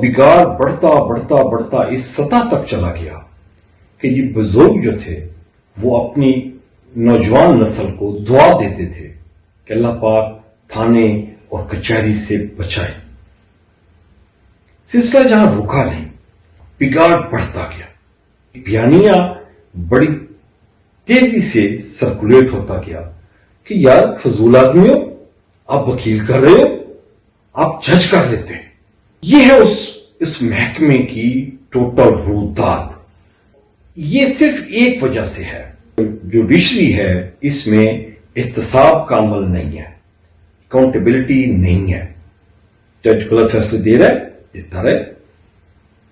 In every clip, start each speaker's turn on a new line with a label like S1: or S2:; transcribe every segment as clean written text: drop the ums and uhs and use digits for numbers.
S1: بگاڑ بڑھتا بڑھتا بڑھتا اس سطح تک چلا گیا کہ یہ بزرگ جو تھے وہ اپنی نوجوان نسل کو دعا دیتے تھے کہ اللہ پاک تھانے اور کچہری سے بچائے. سلسلہ جہاں رکا نہیں، بگاڑ بڑھتا گیا. بیانیہ بڑی تیزی سے سرکولیٹ ہوتا گیا کہ یار فضول آدمی ہو، آپ وکیل کر رہے ہو، آپ جج کر لیتے ہیں. یہ ہے اس محکمے کی ٹوٹل روداد. یہ صرف ایک وجہ سے ہے. جوڈیشری ہے، اس میں احتساب کا عمل نہیں ہے، اکاؤنٹیبلٹی نہیں ہے. جج غلط فیصلے دے رہا ہے، دیتا رہے.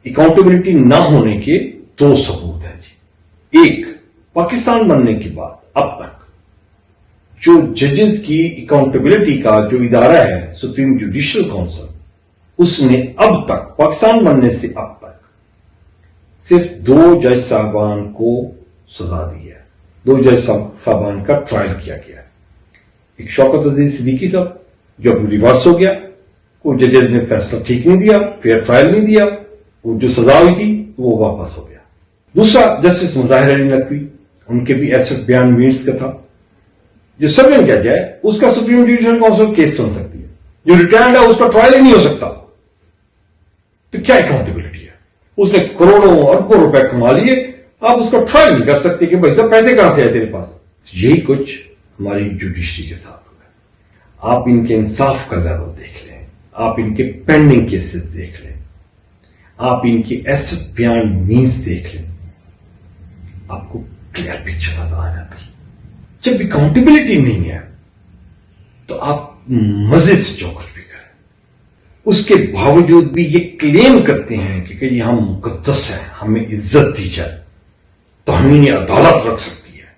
S1: اکاؤنٹیبلٹی نہ ہونے کے دو ثبوت ہیں جی. ایک، پاکستان بننے کے بعد اب تک جو ججز کی اکاؤنٹیبلٹی کا جو ادارہ ہے سپریم جوڈیشل کونسل، اس نے اب تک پاکستان بننے سے اب تک صرف 2 جج صاحبان کو سزا دی ہے. 2 جج صاحبان کا ٹرائل کیا گیا ہے. ایک شوکت عزیز صدیقی صاحب جو اب ریورس ہو گیا، وہ ججز نے فیصلہ ٹھیک نہیں دیا، فیئر ٹرائل نہیں دیا، وہ جو سزا ہوئی تھی وہ واپس ہو گیا. دوسرا جسٹس مظاہر علی نقوی، ان کے بھی ایسٹ بیان میٹس کا تھا. جو سبمٹ کیا جائے اس کا سپریم جوڈیشل کونسل کیس سن سکتی ہے، جو ریٹرنڈ ہے اس کا ٹرائل ہی نہیں ہو سکتا. تو کیا اکاؤنٹیبلٹی ہے؟ اس نے کروڑوں اربوں روپے کما لیے، آپ اس کا ٹرائل نہیں کر سکتے کہ بھائی صاحب پیسے کہاں سے آئے تیرے پاس. یہی کچھ ہماری جوڈیشری کے ساتھ ہوا ہے. آپ ان کے انصاف کا لیول دیکھ لیں، آپ ان کے پینڈنگ کیسز دیکھ لیں، آپ ان کی ایسٹ بیان مینس دیکھ لیں، آپ کو کلیئر پکچر نظر آ جاتی. جب اکاؤنٹیبلٹی نہیں ہے تو آپ مزے سے جو کچھ بھی کریں. اس کے باوجود بھی یہ کلیم کرتے ہیں کہ یہ ہم مقدس ہیں، ہمیں عزت دی جائے، توہین عدالت رکھ سکتی ہے.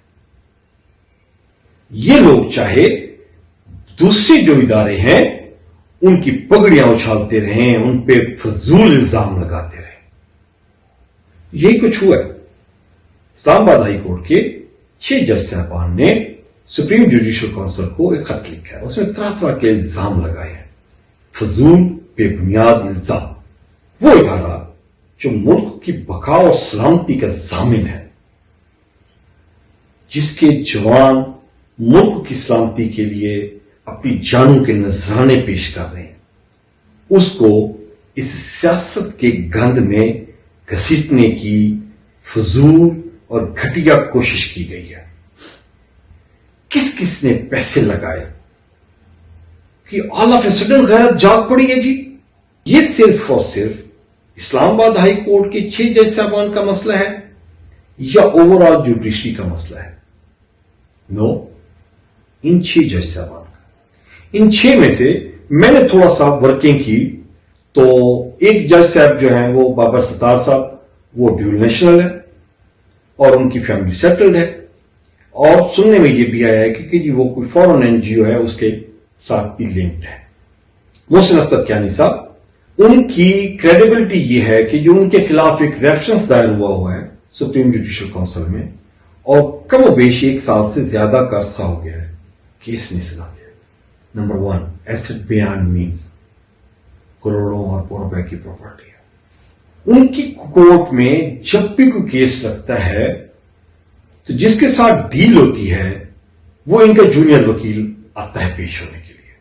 S1: یہ لوگ چاہے دوسرے جو ادارے ہیں ان کی پگڑیاں اچھالتے رہیں، ان پہ فضول الزام لگاتے رہیں. یہی کچھ ہوا ہے. اسلام آباد ہائی کورٹ کے 6 جج صاحبان نے سپریم جوڈیشل کونسل کو ایک خط لکھا ہے. اس میں طرح طرح کے الزام لگائے ہیں، فضول بے بنیاد الزام. وہ ادارہ جو ملک کی بقا اور سلامتی کا ضامن ہے، جس کے جوان ملک کی سلامتی کے لیے اپنی جانوں کے نذرانے پیش کر رہے ہیں، اس کو اس سیاست کے گند میں گھسیٹنے کی فضول اور گھٹیا کوشش کی گئی ہے. کس کس نے پیسے لگائے کہ آل آف اے سڈن غیرت جاگ پڑی ہے جی. یہ صرف اور صرف اسلام آباد ہائی کورٹ کے 6 جج صاحبان کا مسئلہ ہے یا اوور آل جوڈیشری کا مسئلہ ہے؟ نو، ان 6 جج صاحبان کا. ان 6 میں سے میں نے تھوڑا سا ورکنگ کی تو ایک جج صاحب جو ہیں وہ بابر ستار صاحب، وہ ڈیول نیشنل ہے اور ان کی فیملی سیٹلڈ ہے. اور سننے میں یہ بھی آیا ہے کہ جی وہ کوئی فورن این جی او ہے، اس کے ساتھ بھی لنکڈ ہے. محسن اختر کیانی صاحب، ان کی کریڈیبلٹی یہ ہے کہ جو ان کے خلاف ایک ریفرنس دائر ہوا ہے سپریم جوڈیشل کونسل میں، اور کم و بیش 1 سال سے زیادہ کا عرصہ ہو گیا ہے، کیس نہیں سنا گیا. نمبر 1، ایسٹ بیان مینس کروڑوں اور روپے کی پراپرٹی ہے. ان کی کورٹ میں جب بھی کوئی کیس لگتا ہے تو جس کے ساتھ ڈیل ہوتی ہے وہ ان کا جونیئر وکیل آتا ہے پیش ہونے کے لیے.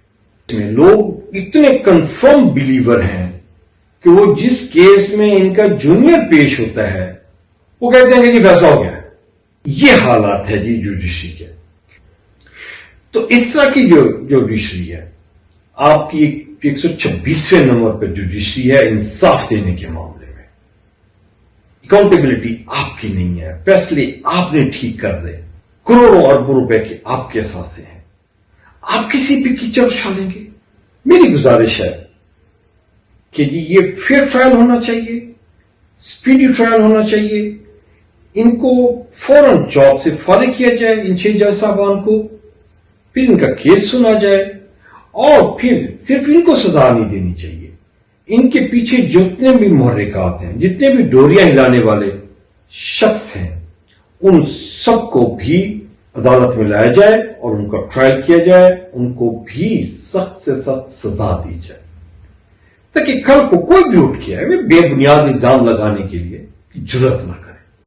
S1: اس میں لوگ اتنے کنفرم بلیور ہیں کہ وہ جس کیس میں ان کا جونیئر پیش ہوتا ہے وہ کہتے ہیں کہ جی ویسا ہو گیا ہے. یہ حالات ہے جی جوڈیشری کے. تو اس طرح کی جو جوڈیشری ہے، آپ کی 126ویں نمبر پر جوڈیشری ہے انصاف دینے کے معاملے میں. اکاؤنٹیبلٹی آپ کی نہیں ہے، فیصلے آپ نے ٹھیک کر رہے، کروڑوں اربوں روپے کے آپ کے اثاثے ہیں، آپ کسی پہ کیچڑ اچھالیں گے. میری گزارش ہے کہ جی یہ فیئر ٹرائل ہونا چاہیے، سپیڈی ٹرائل ہونا چاہیے. ان کو فوراً جاب سے فارغ کیا جائے، ان 6 جج صاحبان کو، پھر ان کا کیس سنا جائے، اور پھر صرف ان کو سزا نہیں دینی چاہیے. ان کے پیچھے جتنے بھی محرکات ہیں، جتنے بھی ڈوریاں ہلانے والے شخص ہیں، ان سب کو بھی عدالت میں لایا جائے اور ان کا ٹرائل کیا جائے، ان کو بھی سخت سے سخت سزا دی جائے، تاکہ کل کو کوئی بھی اٹھ کے آئے بے بنیاد الزام لگانے کے لیے جرات نہ کرے.